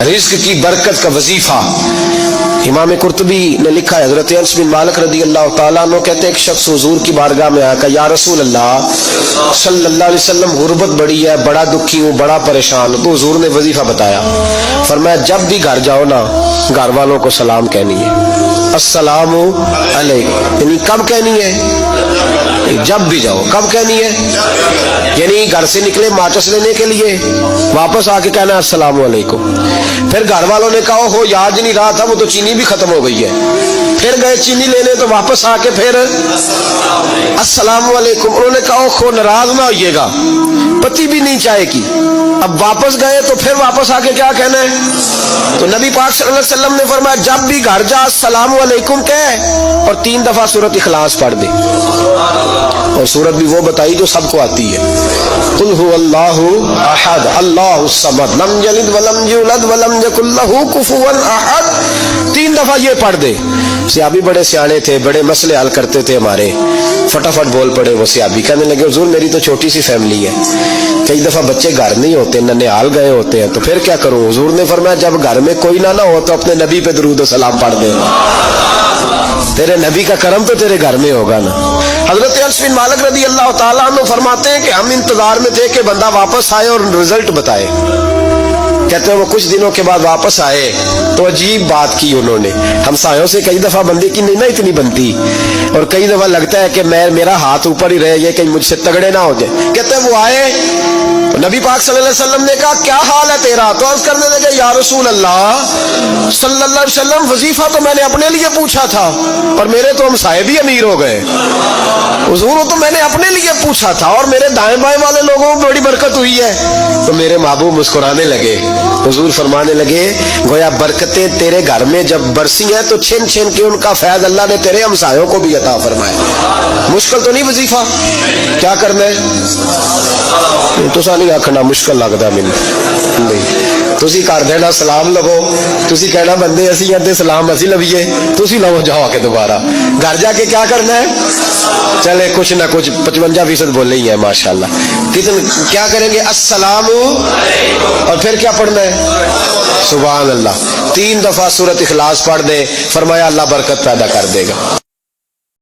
رزق کی برکت کا وظیفہ امام قرطبی نے لکھا ہے، حضرت انس بن مالک رضی اللہ تعالیٰ عنہ کہتے ہیں ایک شخص حضور کی بارگاہ میں آیا کہ یا رسول اللہ صلی اللہ علیہ وسلم غربت بڑی ہے، بڑا دکھی ہوں، بڑا پریشان ہوں۔ تو حضور نے وظیفہ بتایا، فرمایا جب بھی گھر جاؤ نا گھر والوں کو سلام کہنی ہے، السلام علیکم۔ یعنی کب کہنی ہے؟ جب بھی جاؤ۔ کب کہنی ہے؟ یعنی گھر سے نکلے ماچس لینے کے لیے، واپس آ کے کہنا السلام علیکم۔ پھر گھر والوں نے کہا ہو یاد نہیں رہا تھا، وہ تو چینی بھی ختم ہو گئی ہے، پھر گئے چینی لینے تو واپس آ کے پھر السلام علیکم۔ انہوں نے کہا خو ناراض نہ ہوئیے گا، پتی بھی نہیں چائے کی، اب واپس گئے تو پھر واپس آ کے کیا کہنا ہے؟ تو نبی پاک صلی اللہ علیہ وسلم نے فرمایا جب بھی گھر جا السلام علیکم کہہ اور 3 دفعہ سورۃ اخلاص پڑھ دے، اور سورت بھی وہ بتائی جو سب کو آتی ہے، قل هو اللہ احد اللہ الصمد لم یلد ولم یولد ولم یکن لہ کفوا احد۔ 3 دفعہ یہ پڑھ دے۔ صحابی بڑے سیانے تھے، بڑے مسئلے حل کرتے تھے ہمارے، فٹافٹ بول پڑے وہ صحابی، کہنے لگے حضور میری تو چھوٹی سی فیملی ہے، کئی دفعہ بچے گھر نہیں ہوتے، ننھیال گئے ہوتے ہیں، تو پھر کیا کروں؟ حضور نے فرمایا جب گھر میں کوئی نہ ہو تو اپنے نبی پہ درود و سلام پڑھ دے، تیرے نبی کا کرم تو تیرے گھر میں ہوگا نا۔ حضرت انس بن مالک رضی اللہ تعالیٰ عنہ فرماتے ہیں کہ ہم انتظار میں تھے کہ بندہ واپس آئے اور رزلٹ بتائے۔ کہتے ہیں وہ کچھ دنوں کے بعد واپس آئے تو عجیب بات کی انہوں نے، ہمسایوں سے کئی دفعہ بندے کی نہیں نا اتنی بنتی، اور کئی دفعہ لگتا ہے کہ میرا ہاتھ اوپر ہی رہے، یہ کہیں مجھ سے تگڑے نہ ہو جائے۔ کہتے ہیں وہ آئے، نبی پاک صلی اللہ علیہ وسلم نے کہا کیا حال ہے تیرا؟ تو عرض کرنے لگے یا رسول اللہ صلی اللہ علیہ وسلم وظیفہ تو میں نے اپنے لیے پوچھا تھا اور میرے تو ہمسائے بھی امیر ہو گئے، حضور تو میں نے اپنے لیے پوچھا تھا اور میرے دائیں بائیں والے لوگوں کو بڑی برکت ہوئی ہے۔ تو میرے محبوب مسکرانے لگے، حضور فرمانے لگے گویا برکتیں تیرے گھر میں جب برسی ہیں تو چھن چھن کے ان کا فیض اللہ نے تیرے ہمسایوں کو بھی عطا فرمایا۔ مشکل تو نہیں وظیفہ؟ کیا کرنا ہے؟ تو نہیں آخنا مشکل لگتا مینوں نہیں، تسی کر دینا سلام لو، تسی کہنا بندے اسی ہیں سلام اسی لویے، تسی لو جاؤ کے دوبارہ گھر جا کے کیا کرنا ہے؟ چلے کچھ نہ کچھ 55% بولے ہی ہیں ماشاءاللہ۔ کیا کریں گے؟ السلام، اور پھر کیا پڑھنا ہے؟ سبحان اللہ۔ 3 دفعہ سورۃ اخلاص پڑھ دے، فرمایا اللہ برکت پیدا کر دے گا۔